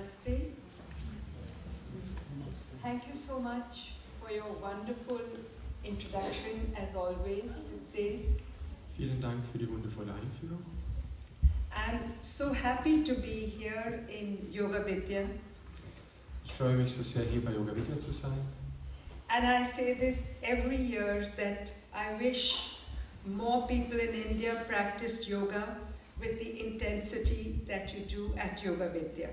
Namaste. Thank you so much for your wonderful introduction, as always, Sukdev. Vielen Dank für die wundervolle Einführung. I'm so happy to be here in Yoga Vidya. Ich freue mich so sehr, hier bei Yoga Vidya zu sein. And I say this every year that I wish more people in India practiced yoga with the intensity that you do at Yoga Vidya.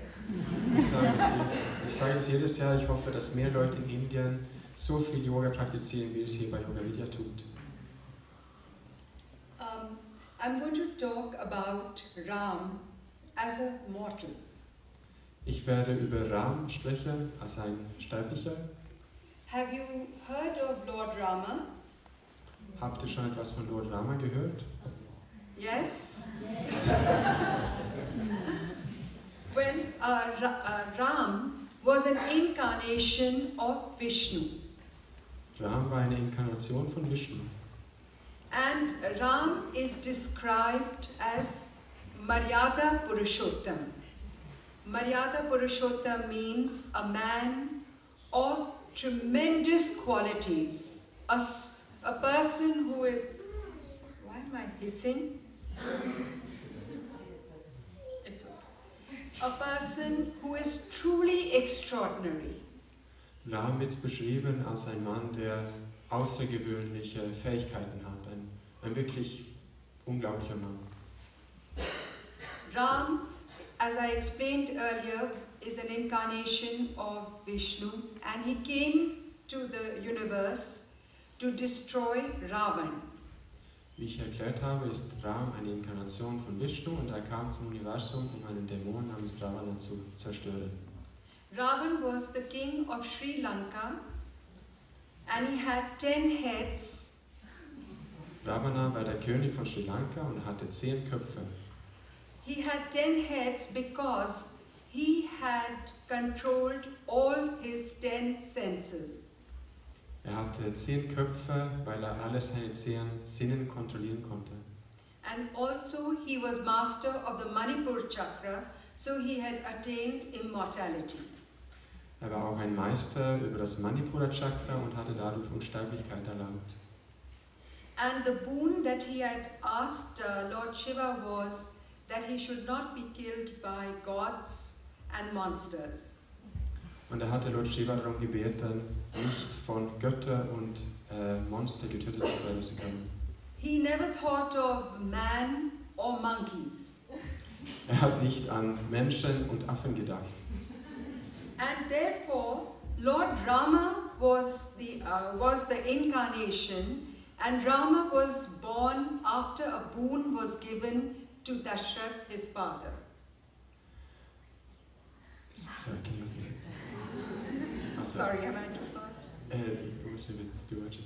Ich sage es jedes Jahr, ich hoffe, dass mehr Leute in Indien so viel Yoga praktizieren, wie es hier bei Yoga Vidya tut. I'm going to talk about Ram as a mortal. Ich werde über Ram sprechen, als ein Sterblicher. Have you heard of Lord Rama? Habt ihr schon etwas von Lord Rama gehört? Yes? Well, Ram was an incarnation of Vishnu. Ram war eine Inkarnation von Vishnu. And Ram is described as Maryada Purushottam. Maryada Purushottam means a man of tremendous qualities. A person who is... Why am I hissing? It's okay. A person who is truly extraordinary. Ram wird beschrieben als ein Mann, der außergewöhnliche Fähigkeiten hat. Ein wirklich unglaublicher Mann. Ram, as I explained earlier, is an incarnation of Vishnu, and he came to the universe to destroy Ravan. Wie ich erklärt habe, ist Ram eine Inkarnation von Vishnu und er kam zum Universum, um einen Dämon namens Ravana zu zerstören. Ravan was the king of Sri Lanka, and he had 10 heads. Ravana war der König von Sri Lanka und er hatte 10 Köpfe. He had 10 heads because he had controlled all his 10 senses. Er hatte 10 Köpfe, weil er alle seine 10 Sinnen kontrollieren konnte. And also he was master of the Manipur chakra, so he had attained immortality. Er war auch ein Meister über das Manipura Chakra und hatte dadurch Unsterblichkeit erlangt. And the boon that he had asked Lord Shiva was that he should not be killed by gods and monsters. Und er hatte Lord Shiva darum gebeten, nicht von Göttern und Monster getötet werden zu können. He never thought of man or monkeys. Er hat nicht an Menschen und Affen gedacht. And therefore, Lord Rama was the incarnation, and Rama was born after a boon was given to Dashrath, his father. Sorry, can you repeat? Sorry, am I too fast? It was a bit too much.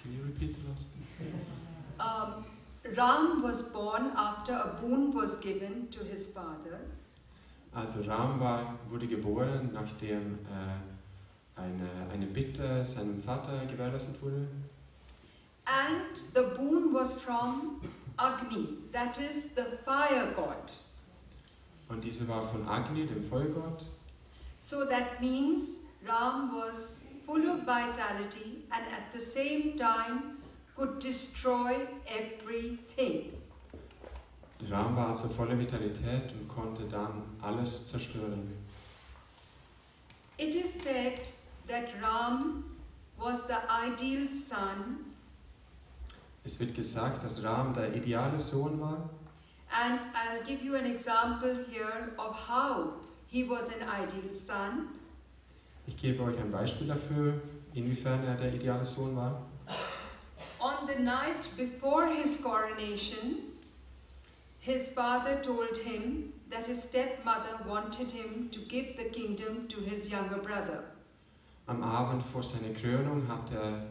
Can you repeat the last? Yes. Ram was born after a boon was given to his father. Also Ram wurde geboren, nachdem eine Bitte seinem Vater gewährleistet wurde. And the boon was from Agni, that is the fire god. Und diese war von Agni, dem Feuergott. So that means Ram was full of vitality and at the same time could destroy everything. Ram war also voller Vitalität und konnte dann alles zerstören. It is said that Ram was the ideal son. Es wird gesagt, dass Ram der ideale Sohn war. And I'll give you an example here of how he was an ideal son. Ich gebe euch ein Beispiel dafür, inwiefern er der ideale Sohn war. On the night before his coronation, his father told him that his stepmother wanted him to give the kingdom to his younger brother. Am Abend vor seiner Krönung hat der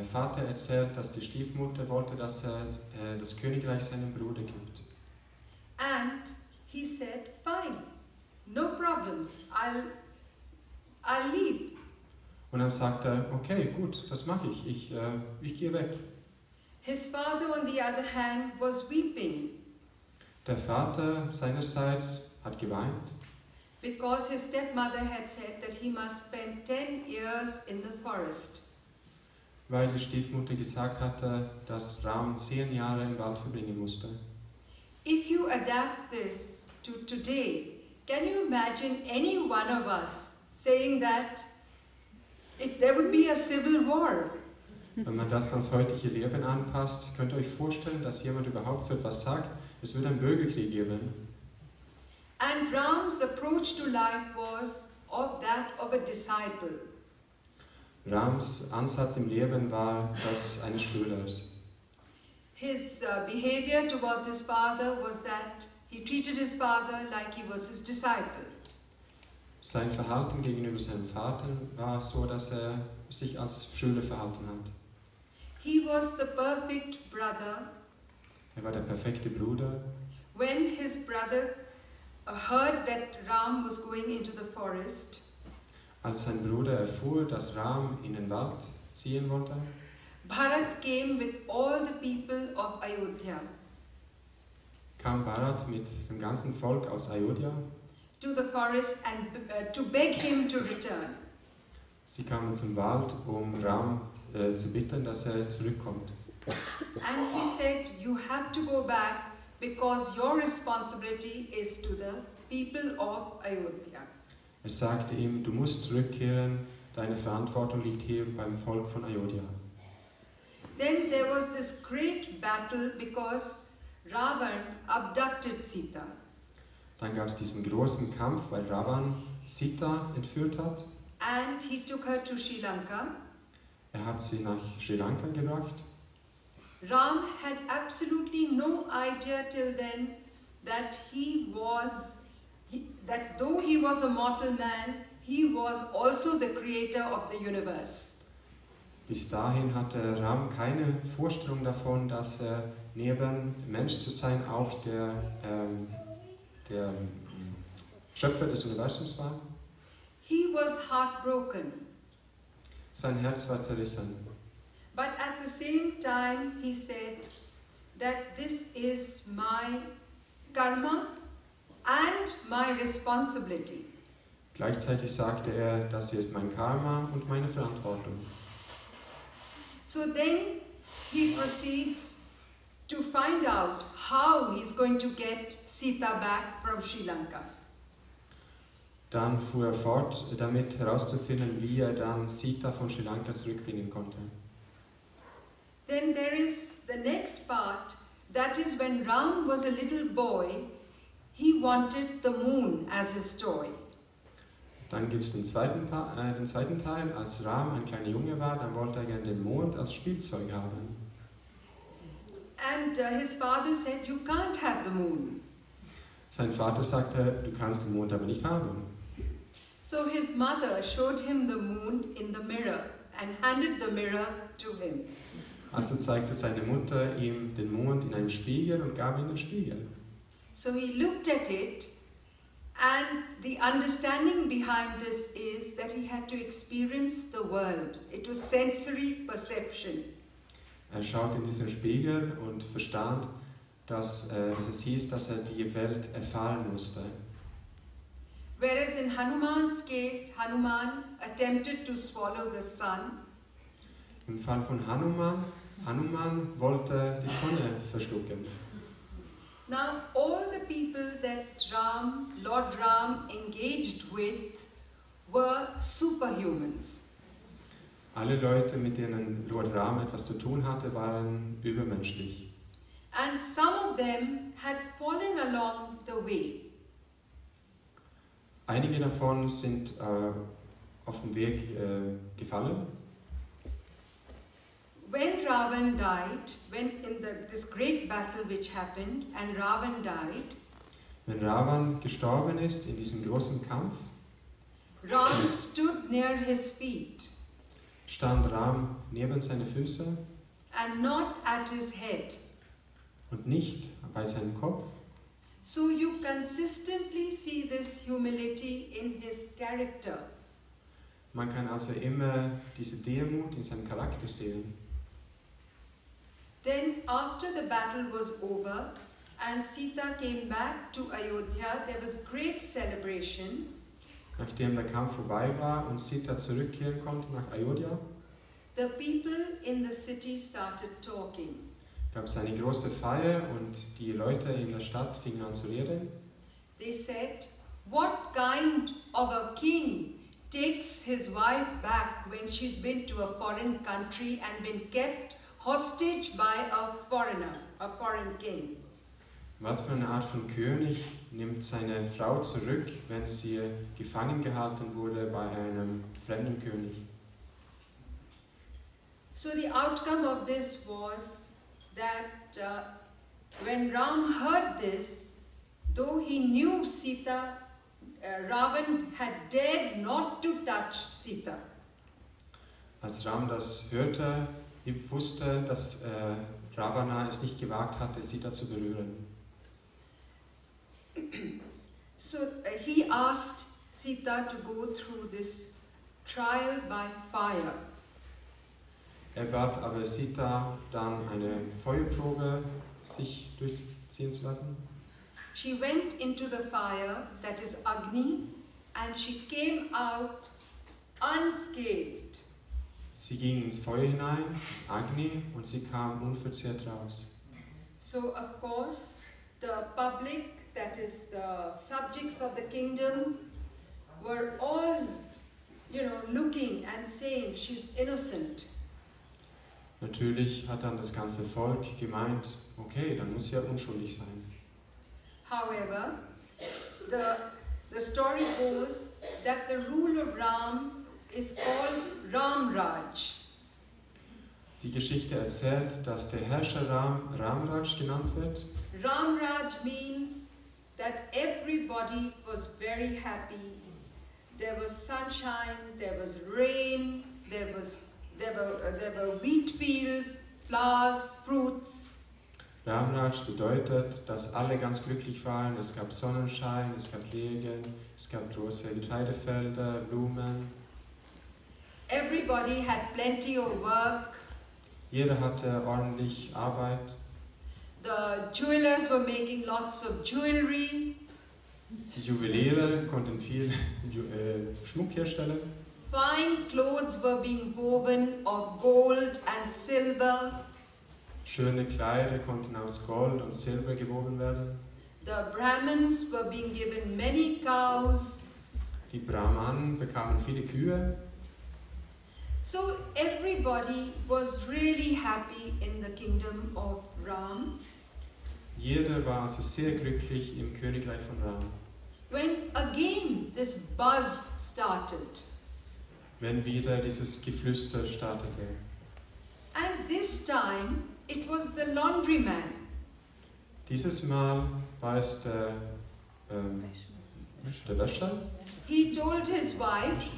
Vater erzählt, dass die Stiefmutter wollte, dass er das Königreich seinem Bruder gibt. And he said, fine, no problems, I'll leave. Und dann sagt er, okay, gut, das mache ich, ich gehe weg. His father, on the other hand, was weeping. Der Vater seinerseits hat geweint. because his stepmother had said that he must spend 10 years in the forest. Weil die Stiefmutter gesagt hatte, dass Ram 10 Jahre im Wald verbringen musste. If you adapt this to today, can you imagine any one of us saying that there would be a civil war? Wenn man das ans heutige Leben anpasst, könnt ihr euch vorstellen, dass jemand überhaupt so etwas sagt, es würde einen Bürgerkrieg geben. And Ram's approach to life was that of a disciple. Rams Ansatz im Leben war das eines Schülers. His behavior towards his father was that he treated his father like he was his disciple. Sein Verhalten gegenüber seinem Vater war so, dass er sich als Schüler verhalten hat. He was the perfect brother. Er war der perfekte Bruder. When his brother heard that Ram was going into the forest, Als sein Bruder erfuhr, dass Ram in den Wald ziehen wollte, Bharat came with all the people of Ayodhya kam Bharat mit dem ganzen Volk aus Ayodhya. to the forest and to beg him to return. Sie kamen zum Wald, um Ram zu bitten, dass er zurückkommt. And he said, you have to go back because your responsibility is to the people of Ayodhya. Er sagte ihm, du musst zurückkehren, deine Verantwortung liegt hier beim Volk von Ayodhya. Then there was this great battle because Ravan abducted Sita. Dann gab es diesen großen Kampf, weil Ravan Sita entführt hat. And he took her to Sri Lanka. Er hat sie nach Sri Lanka gebracht. Ram had absolutely no idea till then that that though he was a mortal man, he was also the creator of the universe. Bis dahin hatte Ram keine Vorstellung davon, dass er neben Mensch zu sein auch der Schöpfer des Universums war. He was heartbroken. Sein Herz war zerrissen. But at the same time, he said that this is my karma and my responsibility. Gleichzeitig sagte er, das hier ist mein Karma und meine Verantwortung. So then he proceeds to find out how he's going to get Sita back from Sri Lanka. Dann fuhr er fort, damit herauszufinden, wie er dann Sita von Sri Lanka zurückbringen konnte. Then there is the next part, that is when Ram was a little boy, he wanted the moon as his toy. Dann gibt es den zweiten Teil, als Ram ein kleiner Junge war, dann wollte er gerne den Mond als Spielzeug haben. And his father said, you can't have the moon. Sein Vater sagte, du kannst den Mond aber nicht haben. So his mother showed him the moon in the mirror and handed the mirror to him. Also zeigte seine Mutter ihm den Mond in einem Spiegel und gab ihm den Spiegel. So he looked at it, and the understanding behind this is that he had to experience the world. It was sensory perception. Er schaute in diesen Spiegel und verstand, dass es hieß, dass er die Welt erfahren musste. Whereas in Hanuman's case, Hanuman attempted to swallow the sun. Im Fall von Hanuman wollte die Sonne verschlucken. Now all the people that Lord Ram engaged with were superhumans. Alle Leute, mit denen Lord Ram etwas zu tun hatte, waren übermenschlich. And some of them had fallen along the way. Einige davon sind auf dem Weg gefallen. When Ravan died, when in this great battle which happened, and Ravan died, Wenn Ravan gestorben ist in diesem großen Kampf, Ram stood near his feet stand Ram neben seine Füße and not at his head. und nicht bei seinem Kopf. So you consistently see this humility in his character. Man kann also immer diese Demut in seinem Charakter sehen. Then after the battle was over and Sita came back to Ayodhya, there was great celebration. Nachdem der Kampf vorbei war und Sita zurückkehren konnte nach Ayodhya, the people in the city started talking. gab es eine große Feier und die Leute in der Stadt fingen an zu reden. They said, "What kind of a king takes his wife back when she's been to a foreign country and been kept hostage by a foreigner, a foreign king?" Was für eine Art von König nimmt seine Frau zurück, wenn sie gefangen gehalten wurde bei einem fremden König? So the outcome of this was that when Ram heard this, though he knew Sita, Ravan had dared not to touch Sita. Als Ram das hörte, wusste, dass Ravana es nicht gewagt hatte, Sita zu berühren. So he asked Sita to go through this trial by fire. Er bat aber Sita dann eine Feuerprobe sich durchziehen zu lassen. She went into the fire, that is Agni, and she came out unscathed. Sie ging ins Feuer hinein, Agni, und sie kam unverzehrt raus. So of course the public, that is the subjects of the kingdom, were all, looking and saying she's innocent. Natürlich hat dann das ganze Volk gemeint, okay, dann muss sie ja unschuldig sein. However, the story goes that the rule of Ram is called Ramraj. Die Geschichte erzählt, dass der Herrscher Ramraj genannt wird. Ramraj means that everybody was very happy. There was sunshine, there was rain, there were wheat fields, flowers, fruits. Ramraj bedeutet, dass alle ganz glücklich waren. Es gab Sonnenschein, es gab Regen, es gab große Getreidefelder, Blumen. Everybody had plenty of work. Jeder hatte ordentlich Arbeit. The jewelers were making lots of jewelry. Die Juweliere konnten viel Schmuck herstellen. Fine clothes were being woven of gold and silver. Schöne Kleider konnten aus Gold und Silber gewoben werden. The Brahmins were being given many cows. Die Brahmanen bekamen viele Kühe. So everybody was really happy in the kingdom of Ram. Jeder war also sehr glücklich im Königreich von Ram. When again this buzz started. Wenn wieder dieses Geflüster startete. And this time it was the laundryman. Dieses Mal war es der Wäscher. He told his wife,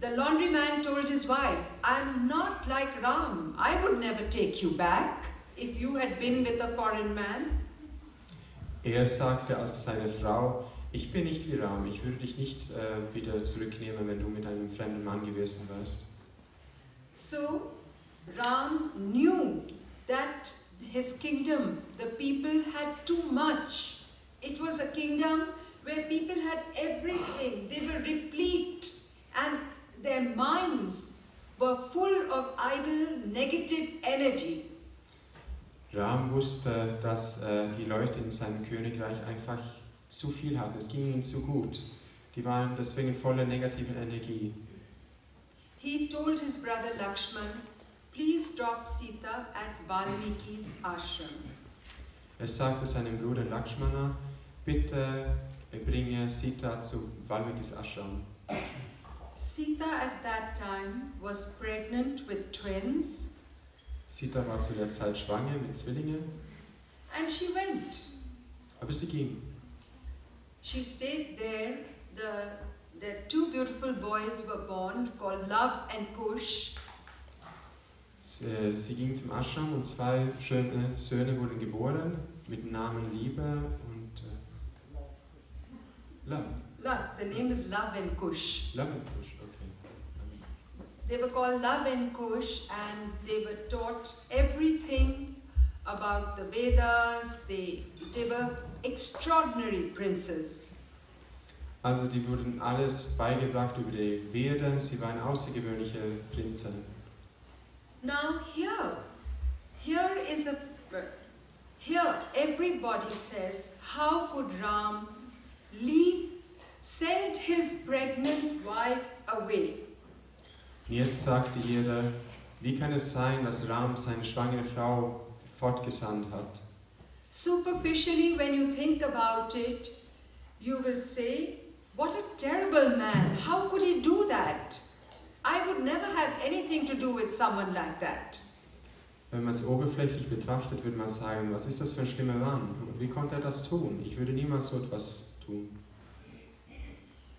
the laundryman told his wife, "I'm not like Ram. I would never take you back if you had been with a foreign man." Er sagte also seine Frau, ich bin nicht wie Ram, ich würde dich nicht wieder zurücknehmen, wenn du mit einem fremden Mann gewesen wärst. So Ram knew that his kingdom, the people had too much. It was a kingdom where people had everything. They were replete and their minds were full of idle, negative energy. Ram wusste, dass die Leute in seinem Königreich einfach zu viel hatten. Es ging ihnen zu gut. Die waren deswegen voller negativer Energie. He told his brother Lakshman, "Please drop Sita at Valmiki's ashram." Er sagte seinem Bruder Lakshmana, bitte bringe Sita zu Valmikis Ashram. Sita at that time was pregnant with twins. Sita war zu der Zeit schwanger mit Zwillingen. And she went. Aber sie ging. She stayed there. The two beautiful boys were born called Love and Kush. Sie ging zum Ashram und 2 schöne Söhne wurden geboren mit dem Namen Liebe und Love. Love. The name is Love and Kush. Love and Kush, okay. They were called Love and Kush, and they were taught everything about the Vedas. They were extraordinary princes. Also die wurden alles beigebracht über die Veden, sie waren außergewöhnliche Prinzen. Now here everybody says, how could Ram send his pregnant wife away? Und jetzt sagte jeder, wie kann es sein, dass Ram seine schwangere Frau fortgesandt hat? Superficially, when you think about it, you will say, what a terrible man, how could he do that? I would never have anything to do with someone like that. Wenn man es oberflächlich betrachtet, würde man sagen, was ist das für ein schlimmer Mann? Wie konnte er das tun? Ich würde niemals so etwas tun.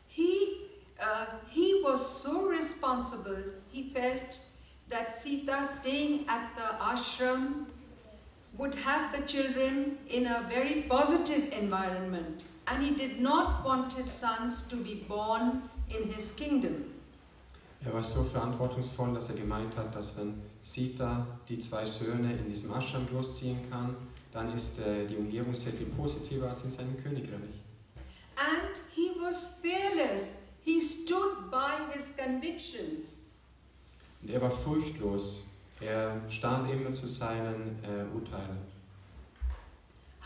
He was so responsible, he felt that Sita staying at the ashram would have the children in a very positive environment, and he did not want his sons to be born in his kingdom. Er war so verantwortungsvoll, dass er gemeint hat, dass wenn Sita die 2 Söhne in diesem Ashram großziehen kann, dann ist die Umgebung sehr viel positiver als in seinem Königreich. And he was fearless. He stood by his convictions. Und er war furchtlos. Er stand immer zu seinen Urteilen.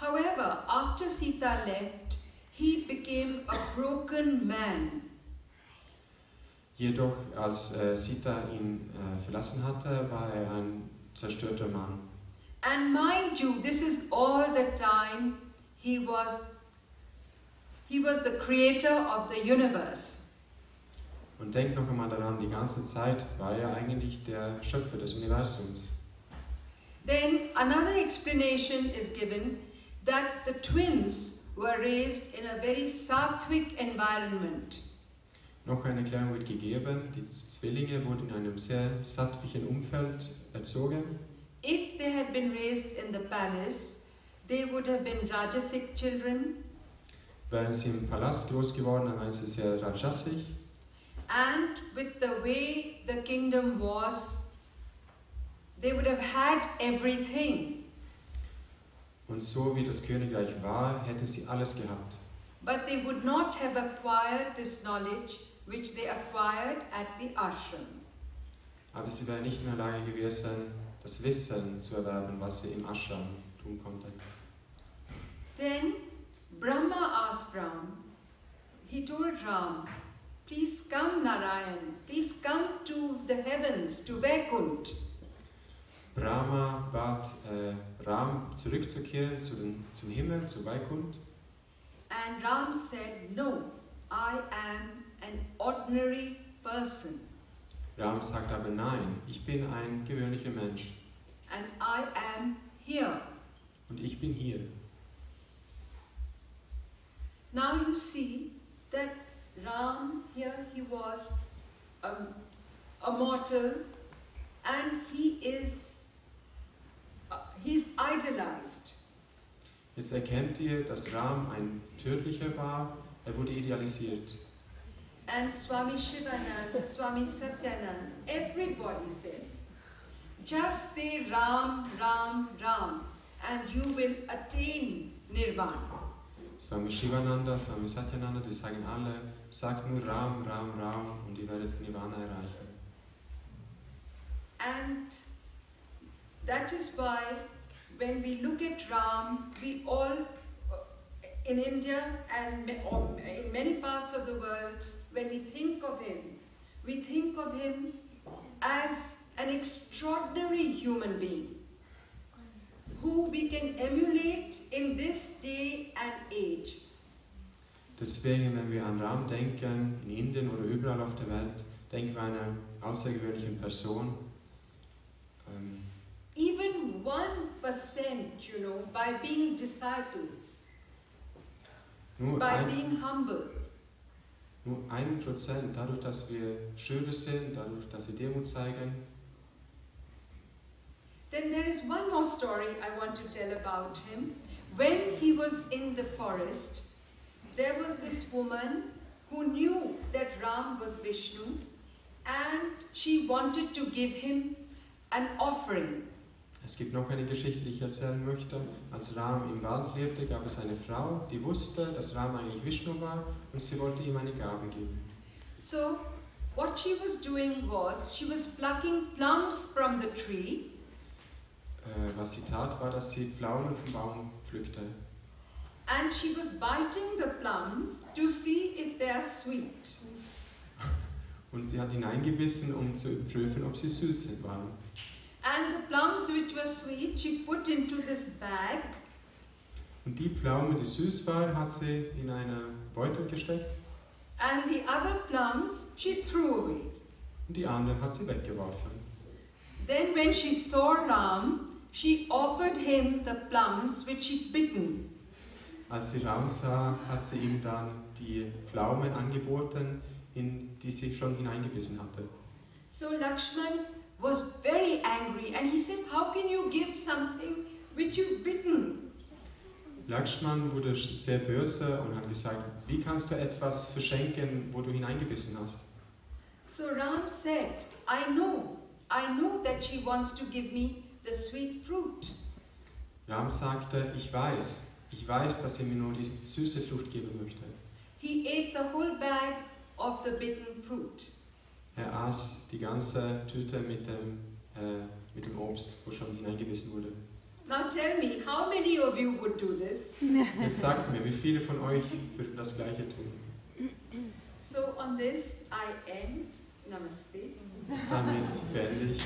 However, after Sita left, he became a broken man. Jedoch, als Sita ihn verlassen hatte, war er ein zerstörter Mann. And mind you, this is all the time he was the creator of the universe. Und denkt noch einmal daran, die ganze Zeit war er eigentlich der Schöpfer des Universums. Then another explanation is given that the twins were raised in a very sattvic environment. Noch eine Erklärung wird gegeben, die Zwillinge wurden in einem sehr sattlichen Umfeld erzogen. If they had been raised in the palace, they would have been Rajasic children. Wären sie im Palast groß geworden, dann waren sie sehr rajasic. And with the way the kingdom was, they would have had everything. Und so wie das Königreich war, hätten sie alles gehabt. But they would not have acquired this knowledge which they acquired at the ashram. Aber sie wären nicht in der Lage gewesen, das Wissen zu erwerben, was sie im Ashram tun konnten. Then Brahma asked Ram, he told Ram, please come Narayan, please come to the heavens, to Vaikunt. Brahma bat Ram zurückzukehren zum Himmel, zu Vaikunt. And Ram said, no, I am an ordinary person. Ram sagt aber nein, ich bin ein gewöhnlicher Mensch. And I am here. Und ich bin hier. Now you see that Ram, here he was a mortal, and he's idolized. Jetzt erkennt ihr, dass Ram ein Tödlicher war, er wurde idealisiert. And Swami Shivanand, Swami Satyanand, everybody says, just say Ram, Ram, Ram, and you will attain Nirvana. Swami Shivananda, Swami Satyananda, die sagen alle, sagt nur Ram, Ram, Ram und ihr werdet Nirvana erreichen. And that is why when we look at Ram, we all, in India and in many parts of the world, when we think of him as an extraordinary human being who we can emulate in this day and age. Deswegen, wenn wir an Ram denken, in Indien oder überall auf der Welt, denken wir an eine außergewöhnliche Person. Even 1%, by being disciples, by being humble. Nur 1%, dadurch, dass wir Schüler sind, dadurch, dass wir Demut zeigen. Then there is one more story I want to tell about him. When he was in the forest, there was this woman who knew that Ram was Vishnu, and she wanted to give him an offering. Es gibt noch eine Geschichte, die ich erzählen möchte. Als Ram im Wald lebte, gab es eine Frau, die wusste, dass Ram eigentlich Vishnu war und sie wollte ihm eine Gabe geben. So, what she was doing was, she was plucking plums from the tree. Was sie tat, war, dass sie Pflaumen vom Baum pflückte. And she was biting the plums to see if they are sweet. Und sie hat hineingebissen, um zu prüfen, ob sie süß waren. And the plums which were sweet, she put into this bag. Und die Pflaume, die süß war, hat sie in eine Beutel gesteckt. And the other plums, she threw away. Und die anderen hat sie weggeworfen. Then when she saw Ram, she offered him the plums which she'd bitten. Als sie Ram sah, hat sie ihm dann die Pflaumen angeboten, in die sie schon hineingebissen hatte. So Lakshman was very angry and he said, how can you give something which you've bitten? Lakshman wurde sehr böse und hat gesagt, wie kannst du etwas verschenken, wo du hineingebissen hast? So Ram said, I know that she wants to give me the sweet fruit. Ram sagte, ich weiß, dass sie mir nur die süße Frucht geben möchte. He ate the whole bag of the bitten fruit. Er aß die ganze Tüte mit dem Obst, wo schon hineingebissen wurde. Now tell me, how many of you would do this? Jetzt sagt mir, wie viele von euch würden das Gleiche tun? So on this I end. Namaste. Damit beende ich.